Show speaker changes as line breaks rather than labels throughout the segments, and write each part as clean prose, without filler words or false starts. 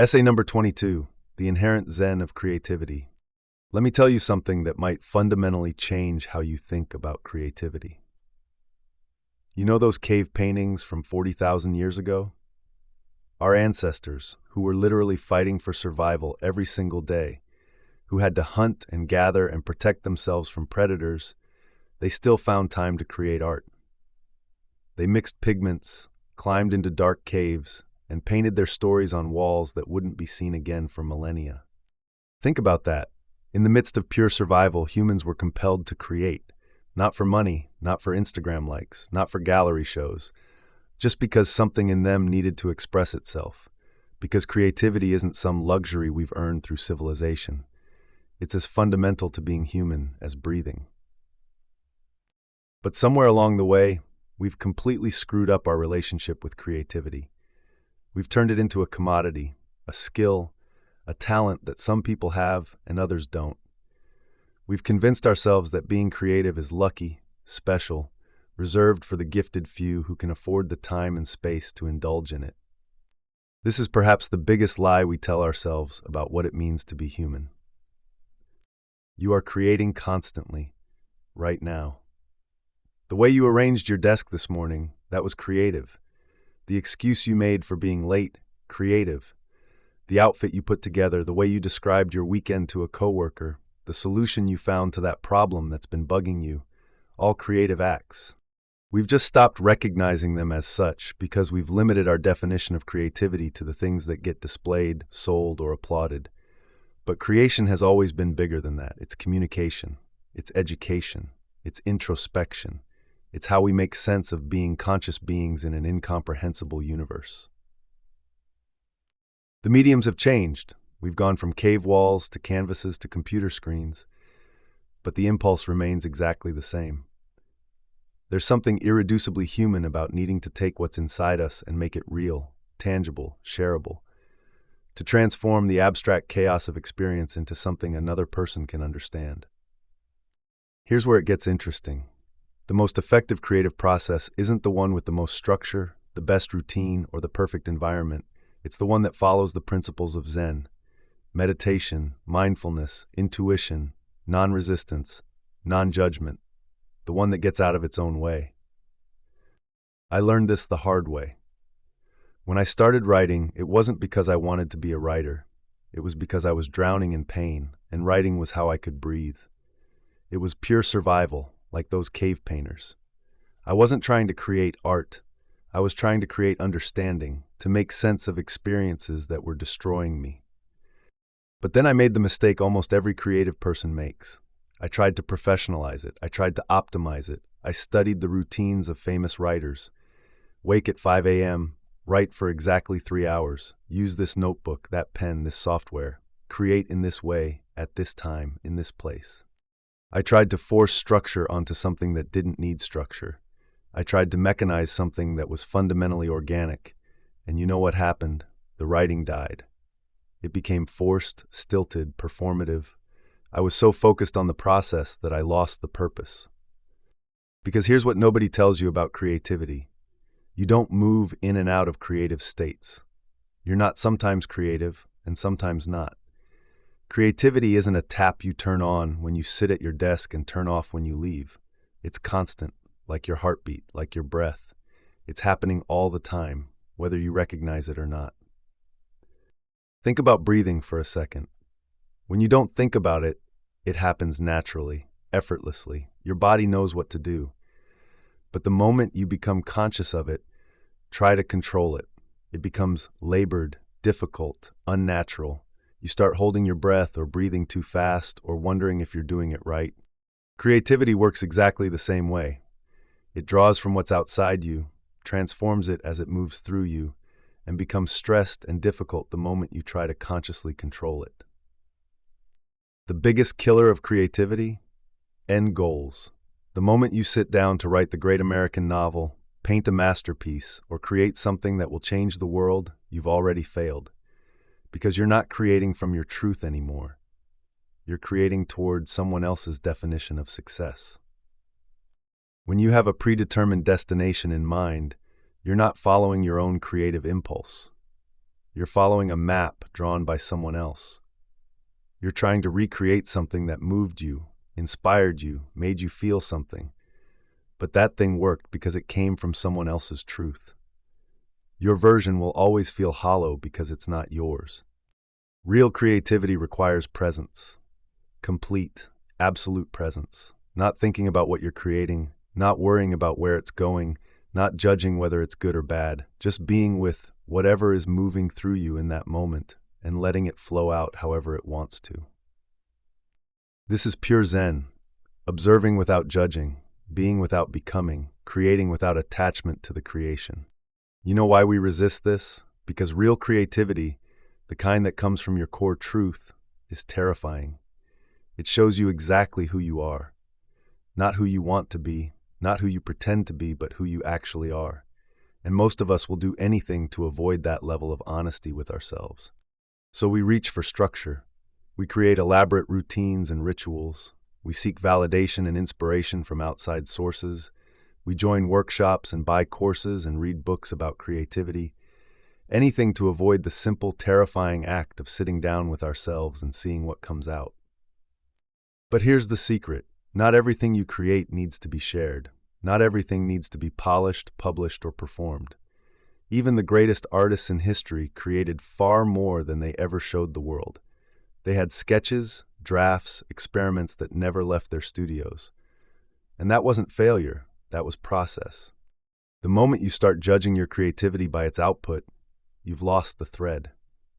Essay number 22, The Inherent Zen of Creativity. Let me tell you something that might fundamentally change how you think about creativity. You know those cave paintings from 40,000 years ago? Our ancestors, who were literally fighting for survival every single day, who had to hunt and gather and protect themselves from predators, they still found time to create art. They mixed pigments, climbed into dark caves, and painted their stories on walls that wouldn't be seen again for millennia. Think about that. In the midst of pure survival, humans were compelled to create, not for money, not for Instagram likes, not for gallery shows, just because something in them needed to express itself, because creativity isn't some luxury we've earned through civilization. It's as fundamental to being human as breathing. But somewhere along the way, we've completely screwed up our relationship with creativity. We've turned it into a commodity, a skill, a talent that some people have and others don't. We've convinced ourselves that being creative is lucky, special, reserved for the gifted few who can afford the time and space to indulge in it. This is perhaps the biggest lie we tell ourselves about what it means to be human. You are creating constantly, right now. The way you arranged your desk this morning, that was creative. The excuse you made for being late, creative. The outfit you put together, the way you described your weekend to a coworker, the solution you found to that problem that's been bugging you, all creative acts. We've just stopped recognizing them as such because we've limited our definition of creativity to the things that get displayed, sold, or applauded. But creation has always been bigger than that. It's communication, it's education, it's introspection. It's how we make sense of being conscious beings in an incomprehensible universe. The mediums have changed. We've gone from cave walls to canvases to computer screens, but the impulse remains exactly the same. There's something irreducibly human about needing to take what's inside us and make it real, tangible, shareable, to transform the abstract chaos of experience into something another person can understand. Here's where it gets interesting. The most effective creative process isn't the one with the most structure, the best routine, or the perfect environment. It's the one that follows the principles of Zen: meditation, mindfulness, intuition, non-resistance, non-judgment, the one that gets out of its own way. I learned this the hard way. When I started writing, it wasn't because I wanted to be a writer. It was because I was drowning in pain, and writing was how I could breathe. It was pure survival, like those cave painters. I wasn't trying to create art. I was trying to create understanding, to make sense of experiences that were destroying me. But then I made the mistake almost every creative person makes. I tried to professionalize it. I tried to optimize it. I studied the routines of famous writers. Wake at 5 a.m., write for exactly 3 hours, use this notebook, that pen, this software, create in this way, at this time, in this place. I tried to force structure onto something that didn't need structure. I tried to mechanize something that was fundamentally organic. And you know what happened? The writing died. It became forced, stilted, performative. I was so focused on the process that I lost the purpose. Because here's what nobody tells you about creativity. You don't move in and out of creative states. You're not sometimes creative and sometimes not. Creativity isn't a tap you turn on when you sit at your desk and turn off when you leave. It's constant, like your heartbeat, like your breath. It's happening all the time, whether you recognize it or not. Think about breathing for a second. When you don't think about it, it happens naturally, effortlessly. Your body knows what to do. But the moment you become conscious of it, try to control it. It becomes labored, difficult, unnatural. You start holding your breath or breathing too fast or wondering if you're doing it right. Creativity works exactly the same way. It draws from what's outside you, transforms it as it moves through you, and becomes stressed and difficult the moment you try to consciously control it. The biggest killer of creativity? End goals. The moment you sit down to write the great American novel, paint a masterpiece, or create something that will change the world, you've already failed. Because you're not creating from your truth anymore. You're creating toward someone else's definition of success. When you have a predetermined destination in mind, you're not following your own creative impulse. You're following a map drawn by someone else. You're trying to recreate something that moved you, inspired you, made you feel something. But that thing worked because it came from someone else's truth. Your version will always feel hollow because it's not yours. Real creativity requires presence. Complete, absolute presence. Not thinking about what you're creating, not worrying about where it's going, not judging whether it's good or bad, just being with whatever is moving through you in that moment and letting it flow out however it wants to. This is pure Zen, observing without judging, being without becoming, creating without attachment to the creation. You know why we resist this? Because real creativity, the kind that comes from your core truth, is terrifying. It shows you exactly who you are. Not who you want to be, not who you pretend to be, but who you actually are. And most of us will do anything to avoid that level of honesty with ourselves. So we reach for structure. We create elaborate routines and rituals. We seek validation and inspiration from outside sources. We join workshops and buy courses and read books about creativity. Anything to avoid the simple, terrifying act of sitting down with ourselves and seeing what comes out. But here's the secret. Not everything you create needs to be shared. Not everything needs to be polished, published, or performed. Even the greatest artists in history created far more than they ever showed the world. They had sketches, drafts, experiments that never left their studios. And that wasn't failure, that was process. The moment you start judging your creativity by its output, you've lost the thread.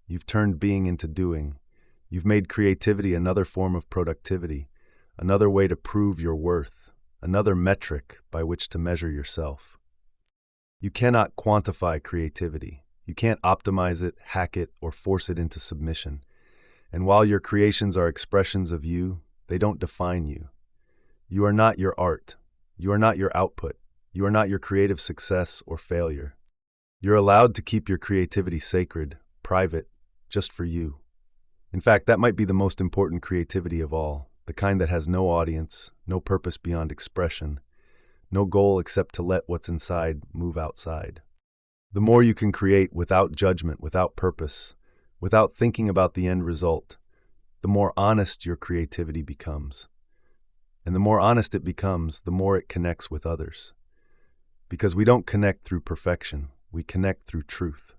You've turned being into doing. You've made creativity another form of productivity, another way to prove your worth, another metric by which to measure yourself. You cannot quantify creativity. You can't optimize it, hack it, or force it into submission. And while your creations are expressions of you, they don't define you. You are not your art. You are not your output. You are not your creative success or failure. You're allowed to keep your creativity sacred, private, just for you. In fact, that might be the most important creativity of all, the kind that has no audience, no purpose beyond expression, no goal except to let what's inside move outside. The more you can create without judgment, without purpose, without thinking about the end result, the more honest your creativity becomes. And the more honest it becomes, the more it connects with others. Because we don't connect through perfection, we connect through truth.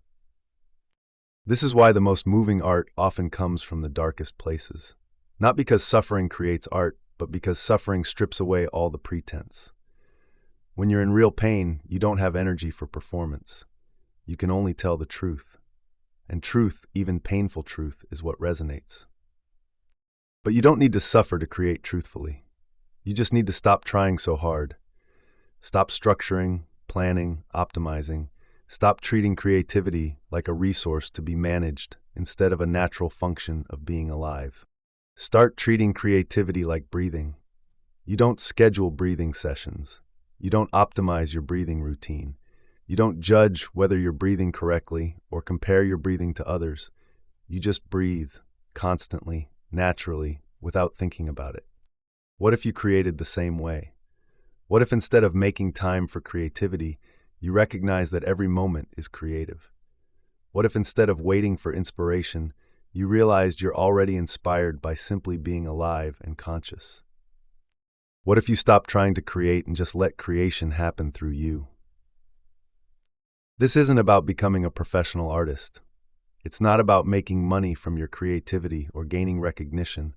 This is why the most moving art often comes from the darkest places. Not because suffering creates art, but because suffering strips away all the pretense. When you're in real pain, you don't have energy for performance. You can only tell the truth. And truth, even painful truth, is what resonates. But you don't need to suffer to create truthfully. You just need to stop trying so hard. Stop structuring, planning, optimizing. Stop treating creativity like a resource to be managed instead of a natural function of being alive. Start treating creativity like breathing. You don't schedule breathing sessions. You don't optimize your breathing routine. You don't judge whether you're breathing correctly or compare your breathing to others. You just breathe, constantly, naturally, without thinking about it. What if you created the same way? What if instead of making time for creativity, you recognize that every moment is creative? What if instead of waiting for inspiration, you realized you're already inspired by simply being alive and conscious? What if you stopped trying to create and just let creation happen through you? This isn't about becoming a professional artist. It's not about making money from your creativity or gaining recognition.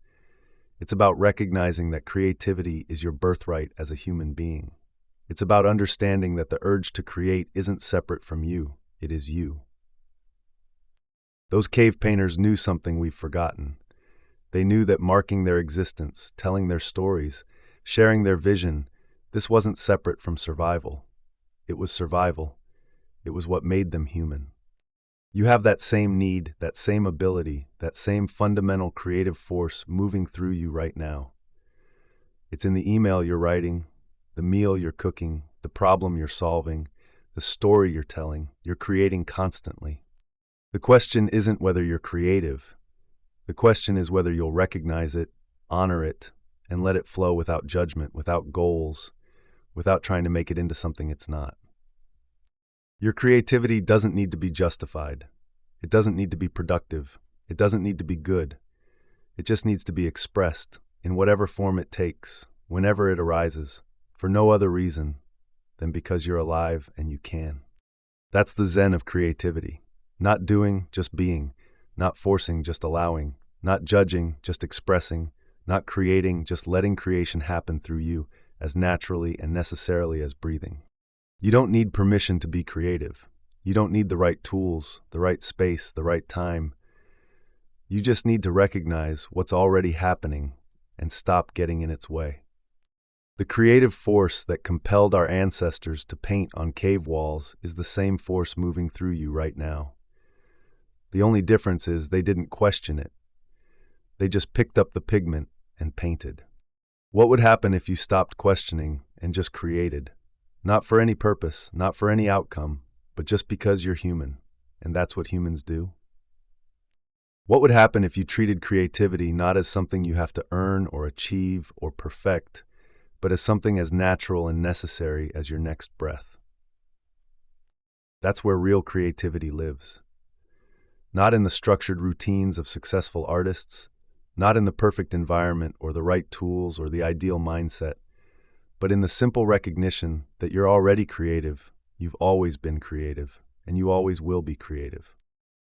It's about recognizing that creativity is your birthright as a human being. It's about understanding that the urge to create isn't separate from you, it is you. Those cave painters knew something we've forgotten. They knew that marking their existence, telling their stories, sharing their vision, this wasn't separate from survival. It was survival. It was what made them human. You have that same need, that same ability, that same fundamental creative force moving through you right now. It's in the email you're writing, the meal you're cooking, the problem you're solving, the story you're telling. You're creating constantly. The question isn't whether you're creative. The question is whether you'll recognize it, honor it, and let it flow without judgment, without goals, without trying to make it into something it's not. Your creativity doesn't need to be justified. It doesn't need to be productive. It doesn't need to be good. It just needs to be expressed in whatever form it takes, whenever it arises, for no other reason than because you're alive and you can. That's the zen of creativity. Not doing, just being. Not forcing, just allowing. Not judging, just expressing. Not creating, just letting creation happen through you as naturally and necessarily as breathing. You don't need permission to be creative. You don't need the right tools, the right space, the right time. You just need to recognize what's already happening and stop getting in its way. The creative force that compelled our ancestors to paint on cave walls is the same force moving through you right now. The only difference is they didn't question it. They just picked up the pigment and painted. What would happen if you stopped questioning and just created? Not for any purpose, not for any outcome, but just because you're human, and that's what humans do. What would happen if you treated creativity not as something you have to earn or achieve or perfect, but as something as natural and necessary as your next breath? That's where real creativity lives. Not in the structured routines of successful artists, not in the perfect environment or the right tools or the ideal mindset, but in the simple recognition that you're already creative, you've always been creative, and you always will be creative.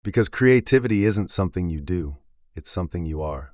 Because creativity isn't something you do, it's something you are.